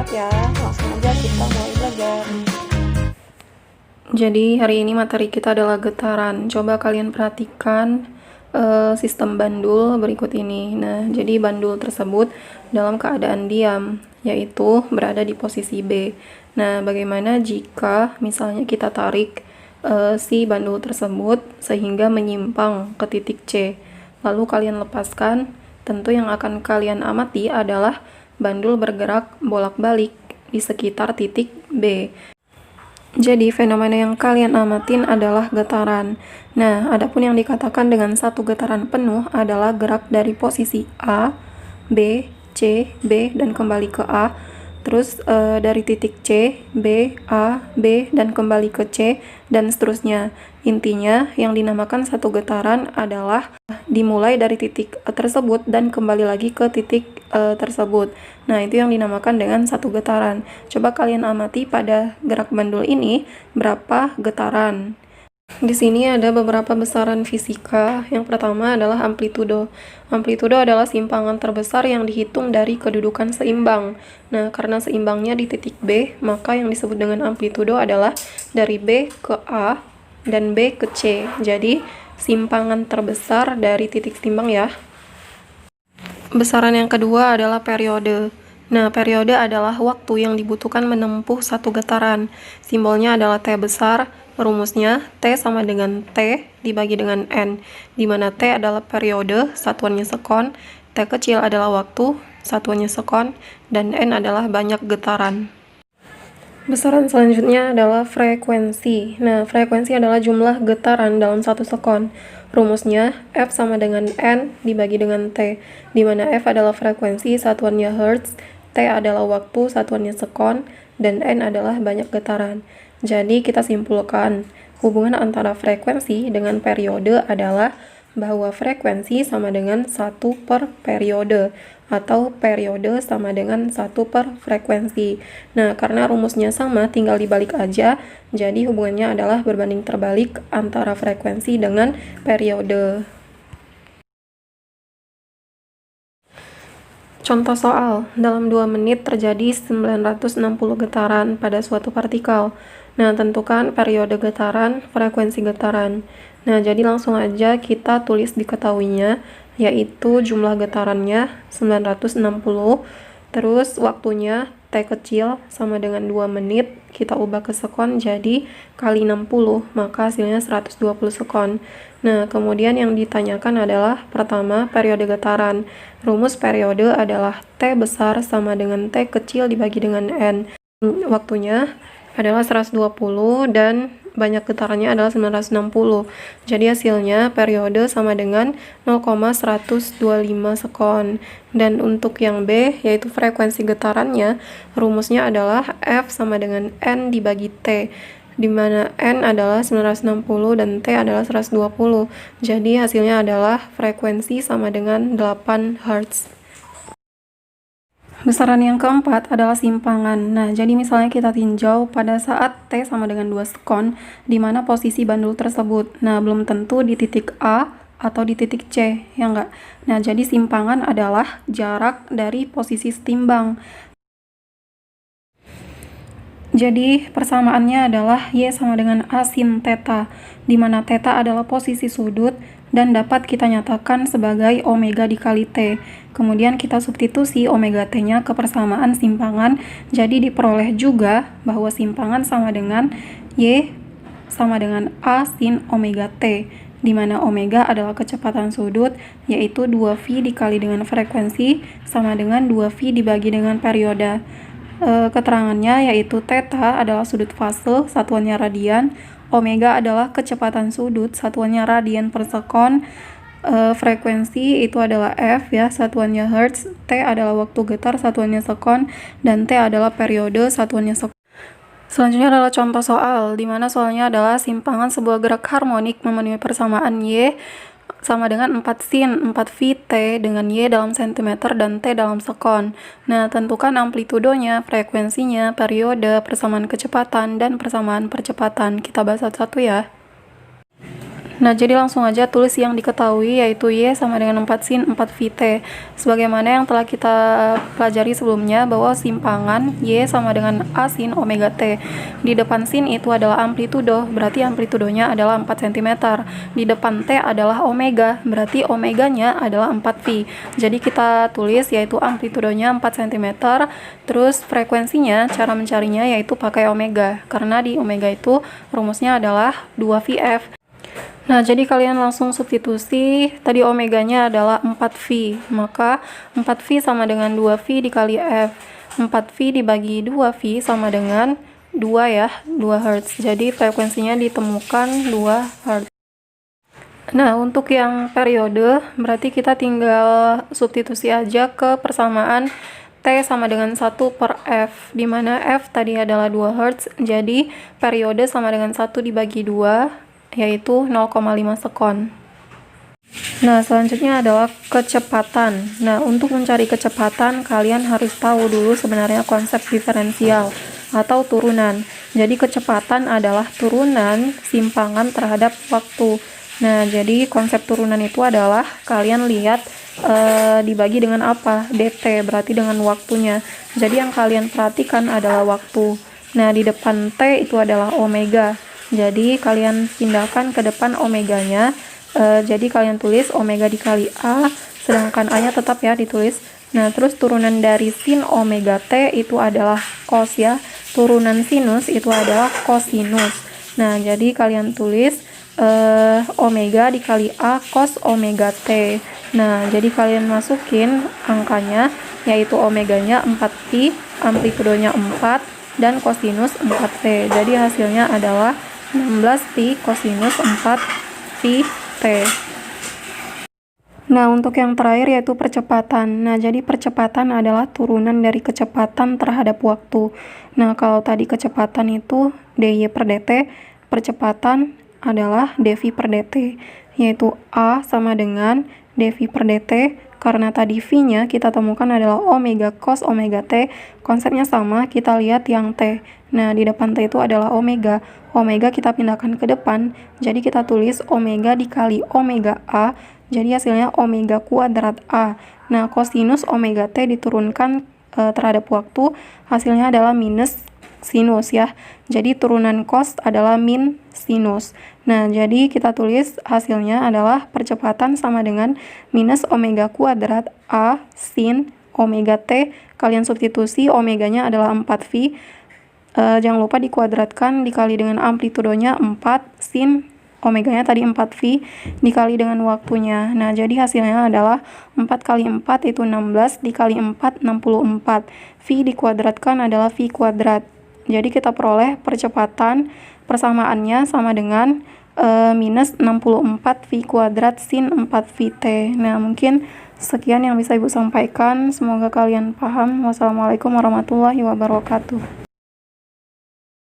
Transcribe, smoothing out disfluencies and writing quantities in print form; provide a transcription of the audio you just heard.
semangat ya, langsung aja kita mulai belajar. Jadi hari ini materi kita adalah getaran. Coba kalian perhatikan sistem bandul berikut ini. Nah, jadi bandul tersebut dalam keadaan diam, yaitu berada di posisi B. Nah, bagaimana jika misalnya kita tarik si bandul tersebut sehingga menyimpang ke titik C, lalu kalian lepaskan, tentu yang akan kalian amati adalah bandul bergerak bolak-balik di sekitar titik B. Jadi, fenomena yang kalian amatin adalah getaran. Nah, adapun yang dikatakan dengan satu getaran penuh adalah gerak dari posisi A, B, C, B, dan kembali ke A. Terus dari titik C, B, A, B, dan kembali ke C, dan seterusnya. Intinya, yang dinamakan satu getaran adalah dimulai dari titik tersebut dan kembali lagi ke titik tersebut. Nah, itu yang dinamakan dengan satu getaran. Coba kalian amati pada gerak bandul ini berapa getaran. Di sini ada beberapa besaran fisika. Yang pertama adalah amplitudo. Amplitudo adalah simpangan terbesar yang dihitung dari kedudukan seimbang. Nah, karena seimbangnya di titik B, maka yang disebut dengan amplitudo adalah dari B ke A dan B ke C. Jadi, simpangan terbesar dari titik seimbang ya. Besaran yang kedua adalah periode. Nah, periode adalah waktu yang dibutuhkan menempuh satu getaran. Simbolnya adalah T besar. Rumusnya, T sama dengan T dibagi dengan N, di mana T adalah periode, satuannya sekon, T kecil adalah waktu, satuannya sekon, dan N adalah banyak getaran. Besaran selanjutnya adalah frekuensi. Nah, frekuensi adalah jumlah getaran dalam satu sekon. Rumusnya, F sama dengan N dibagi dengan T, di mana F adalah frekuensi, satuannya Hertz, T adalah waktu, satuannya sekon, dan N adalah banyak getaran. Jadi, kita simpulkan, hubungan antara frekuensi dengan periode adalah bahwa frekuensi sama dengan 1 per periode, atau periode sama dengan 1 per frekuensi. Nah, karena rumusnya sama, tinggal dibalik aja, jadi hubungannya adalah berbanding terbalik antara frekuensi dengan periode. Contoh soal, dalam 2 menit terjadi 960 getaran pada suatu partikel. Nah, tentukan periode getaran, frekuensi getaran. Nah, jadi langsung aja kita tulis diketahuinya, yaitu jumlah getarannya 960, terus waktunya T kecil sama dengan 2 menit, kita ubah ke sekon jadi kali 60, maka hasilnya 120 sekon. Nah, kemudian yang ditanyakan adalah pertama, periode getaran. Rumus periode adalah T besar sama dengan T kecil dibagi dengan N. Waktunya adalah 120 dan banyak getarannya adalah 960. Jadi hasilnya periode sama dengan 0,125 sekon. Dan untuk yang B, yaitu frekuensi getarannya, rumusnya adalah F sama dengan N dibagi T, di mana N adalah 960 dan T adalah 120. Jadi hasilnya adalah frekuensi sama dengan 8 Hz. Besaran yang keempat adalah simpangan. Nah, jadi misalnya kita tinjau pada saat T sama dengan 2 sekon, di mana posisi bandul tersebut. Nah, belum tentu di titik A atau di titik C, ya enggak? Nah, jadi simpangan adalah jarak dari posisi setimbang. Jadi, persamaannya adalah Y sama dengan A sin theta, di mana theta adalah posisi sudut dan dapat kita nyatakan sebagai omega dikali T. Kemudian kita substitusi omega T-nya ke persamaan simpangan, jadi diperoleh juga bahwa simpangan sama dengan Y sama dengan A sin omega T, di mana omega adalah kecepatan sudut, yaitu 2V dikali dengan frekuensi sama dengan 2V dibagi dengan periode. Keterangannya yaitu theta adalah sudut fase, satuannya radian, omega adalah kecepatan sudut, satuannya radian per sekon, frekuensi itu adalah F ya, satuannya Hertz, T adalah waktu getar, satuannya sekon, dan T adalah periode, satuannya sekon. Selanjutnya adalah contoh soal, di mana soalnya adalah simpangan sebuah gerak harmonik memenuhi persamaan Y sama dengan 4 sin 4V T dengan Y dalam cm dan T dalam sekon. Nah, tentukan amplitudonya, frekuensinya, periode, persamaan kecepatan, dan persamaan percepatan. Kita bahas satu-satu ya. Nah, jadi langsung aja tulis yang diketahui, yaitu Y sama dengan 4 sin 4 VT. Sebagaimana yang telah kita pelajari sebelumnya, bahwa simpangan Y sama dengan A sin omega T. Di depan sin itu adalah amplitudo, berarti amplitudonya adalah 4 cm. Di depan T adalah omega, berarti omeganya adalah 4V. Jadi kita tulis yaitu amplitudonya 4 cm, terus frekuensinya, cara mencarinya yaitu pakai omega. Karena di omega itu rumusnya adalah 2VF. Nah, jadi kalian langsung substitusi, tadi omeganya adalah 4V, maka 4V sama dengan 2V dikali F. 4V dibagi 2V sama dengan 2 ya, 2 Hz. Jadi frekuensinya ditemukan 2 Hz. Nah, untuk yang periode, berarti kita tinggal substitusi aja ke persamaan T sama dengan 1 per F, di mana F tadi adalah 2 Hz, jadi periode sama dengan 1 dibagi 2, yaitu 0,5 sekon. Nah, selanjutnya adalah kecepatan. Nah, untuk mencari kecepatan, kalian harus tahu dulu sebenarnya konsep diferensial atau turunan. Jadi, kecepatan adalah turunan simpangan terhadap waktu. Nah, jadi konsep turunan itu adalah kalian lihat dibagi dengan apa? dt, berarti dengan waktunya. Jadi, yang kalian perhatikan adalah waktu. Nah, di depan T itu adalah omega. Jadi kalian pindahkan ke depan omeganya. Jadi kalian tulis omega dikali A, sedangkan A-nya tetap ya ditulis. Nah, terus turunan dari sin omega T itu adalah cos ya. Turunan sinus itu adalah cosinus. Nah, jadi kalian tulis omega dikali A cos omega T. Nah, jadi kalian masukin angkanya, yaitu omeganya 4pi, amplitudonya 4, dan kosinus 4t. Jadi hasilnya adalah 16pi kosinus 4pi T. Nah, untuk yang terakhir yaitu percepatan. Nah, jadi percepatan adalah turunan dari kecepatan terhadap waktu. Nah, kalau tadi kecepatan itu dy per dt, percepatan adalah dv per dt, yaitu A sama dengan dv per dt. Karena tadi V-nya kita temukan adalah omega cos omega T, konsepnya sama, kita lihat yang T. Nah, di depan T itu adalah omega. Omega kita pindahkan ke depan, jadi kita tulis omega dikali omega A, jadi hasilnya omega kuadrat A. Nah, kosinus omega T diturunkan terhadap waktu, hasilnya adalah minus sinus ya. Jadi turunan cos adalah min sinus. Nah, jadi kita tulis hasilnya adalah percepatan sama dengan minus omega kuadrat A sin omega T. Kalian substitusi, omeganya adalah 4V. Jangan lupa dikuadratkan dikali dengan amplitudonya 4 sin omeganya tadi 4V dikali dengan waktunya. Nah, jadi hasilnya adalah 4 kali 4 itu 16, dikali 4, 64. V dikuadratkan adalah V kuadrat. Jadi kita peroleh percepatan persamaannya sama dengan minus 64 V kuadrat sin 4 VT. Nah, mungkin sekian yang bisa Ibu sampaikan. Semoga kalian paham. Wassalamualaikum warahmatullahi wabarakatuh.